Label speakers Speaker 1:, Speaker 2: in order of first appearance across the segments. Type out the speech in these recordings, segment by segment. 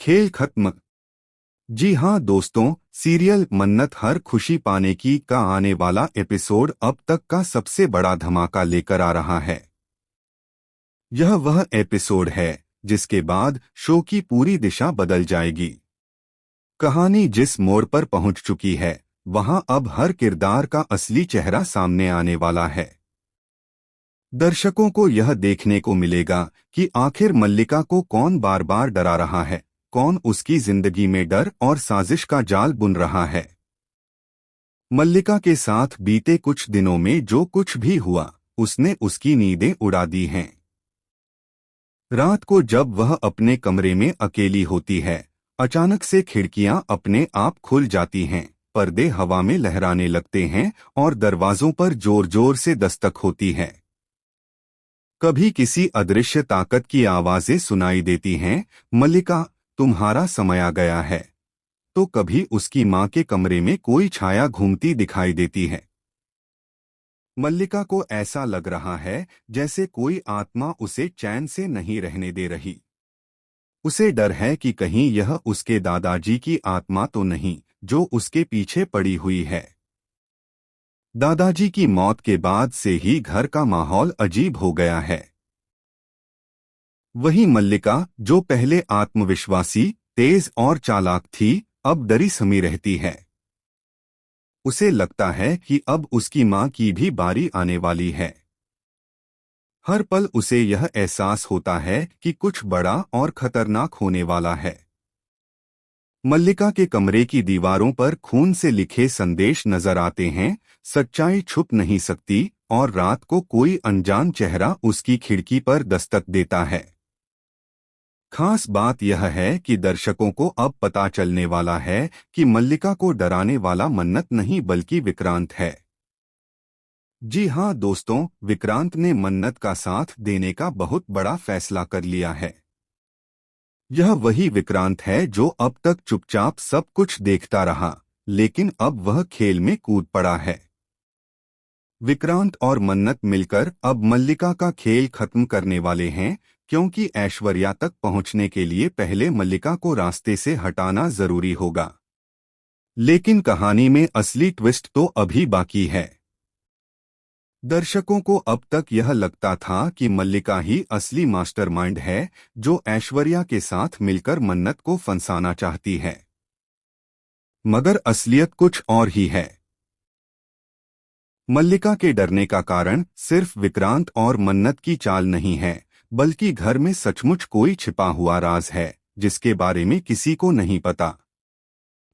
Speaker 1: खेल खत्म। जी हाँ दोस्तों, सीरियल मन्नत हर खुशी पाने की का आने वाला एपिसोड अब तक का सबसे बड़ा धमाका लेकर आ रहा है। यह वह एपिसोड है जिसके बाद शो की पूरी दिशा बदल जाएगी। कहानी जिस मोड़ पर पहुंच चुकी है, वहां अब हर किरदार का असली चेहरा सामने आने वाला है। दर्शकों को यह देखने को मिलेगा कि आखिर मल्लिका को कौन बार बार डरा रहा है, कौन उसकी जिंदगी में डर और साजिश का जाल बुन रहा है। मल्लिका के साथ बीते कुछ दिनों में जो कुछ भी हुआ, उसने उसकी नींदें उड़ा दी हैं। रात को जब वह अपने कमरे में अकेली होती है, अचानक से खिड़कियां अपने आप खुल जाती हैं, पर्दे हवा में लहराने लगते हैं और दरवाजों पर जोर जोर से दस्तक होती है। कभी किसी अदृश्य ताकत की आवाजें सुनाई देती हैं, मल्लिका तुम्हारा समय आ गया है। तो कभी उसकी मां के कमरे में कोई छाया घूमती दिखाई देती है। मल्लिका को ऐसा लग रहा है जैसे कोई आत्मा उसे चैन से नहीं रहने दे रही। उसे डर है कि कहीं यह उसके दादाजी की आत्मा तो नहीं जो उसके पीछे पड़ी हुई है। दादाजी की मौत के बाद से ही घर का माहौल अजीब हो गया है। वही मल्लिका जो पहले आत्मविश्वासी, तेज और चालाक थी, अब डरी समी रहती है। उसे लगता है कि अब उसकी मां की भी बारी आने वाली है। हर पल उसे यह एहसास होता है कि कुछ बड़ा और खतरनाक होने वाला है। मल्लिका के कमरे की दीवारों पर खून से लिखे संदेश नजर आते हैं, सच्चाई छुप नहीं सकती, और रात को कोई अनजान चेहरा उसकी खिड़की पर दस्तक देता है। खास बात यह है कि दर्शकों को अब पता चलने वाला है कि मल्लिका को डराने वाला मन्नत नहीं बल्कि विक्रांत है। जी हाँ दोस्तों, विक्रांत ने मन्नत का साथ देने का बहुत बड़ा फैसला कर लिया है। यह वही विक्रांत है जो अब तक चुपचाप सब कुछ देखता रहा, लेकिन अब वह खेल में कूद पड़ा है। विक्रांत और मन्नत मिलकर अब मल्लिका का खेल खत्म करने वाले हैं, क्योंकि ऐश्वर्या तक पहुंचने के लिए पहले मल्लिका को रास्ते से हटाना जरूरी होगा। लेकिन कहानी में असली ट्विस्ट तो अभी बाकी है। दर्शकों को अब तक यह लगता था कि मल्लिका ही असली मास्टरमाइंड है, जो ऐश्वर्या के साथ मिलकर मन्नत को फंसाना चाहती है। मगर असलियत कुछ और ही है। मल्लिका के डरने का कारण सिर्फ विक्रांत और मन्नत की चाल नहीं है, बल्कि घर में सचमुच कोई छिपा हुआ राज है, जिसके बारे में किसी को नहीं पता।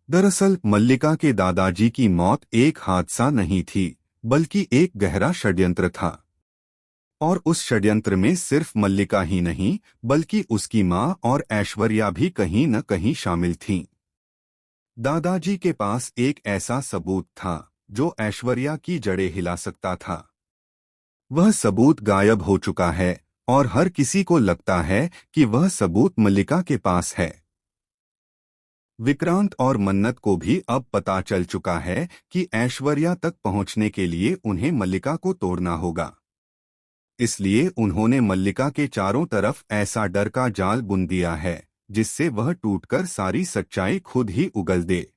Speaker 1: दरअसल मल्लिका के दादाजी की मौत एक हादसा नहीं थी, बल्कि एक गहरा षड्यंत्र था। और उस षड्यंत्र में सिर्फ मल्लिका ही नहीं, बल्कि उसकी मां और ऐश्वर्या भी कहीं न कहीं शामिल थीं। दादाजी के पास एक ऐसा सबूत था जो ऐश्वर्या की जड़ें हिला सकता था। वह सबूत गायब हो चुका है, और हर किसी को लगता है कि वह सबूत मल्लिका के पास है। विक्रांत और मन्नत को भी अब पता चल चुका है कि ऐश्वर्या तक पहुंचने के लिए उन्हें मल्लिका को तोड़ना होगा। इसलिए उन्होंने मल्लिका के चारों तरफ ऐसा डर का जाल बुन दिया है, जिससे वह टूटकर सारी सच्चाई खुद ही उगल दे।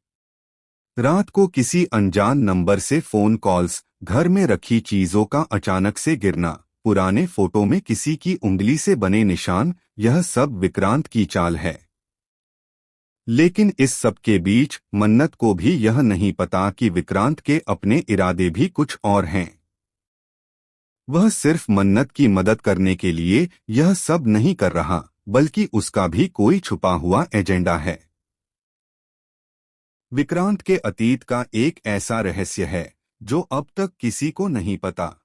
Speaker 1: रात को किसी अनजान नंबर से फोन कॉल्स, घर में रखी चीजों का अचानक से गिरना, पुराने फोटो में किसी की उंगली से बने निशान, यह सब विक्रांत की चाल है। लेकिन इस सब के बीच मन्नत को भी यह नहीं पता कि विक्रांत के अपने इरादे भी कुछ और हैं। वह सिर्फ मन्नत की मदद करने के लिए यह सब नहीं कर रहा, बल्कि उसका भी कोई छुपा हुआ एजेंडा है। विक्रांत के अतीत का एक ऐसा रहस्य है जो अब तक किसी को नहीं पता।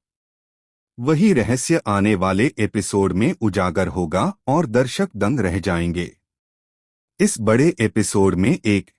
Speaker 1: वही रहस्य आने वाले एपिसोड में उजागर होगा और दर्शक दंग रह जाएंगे। इस बड़े एपिसोड में एक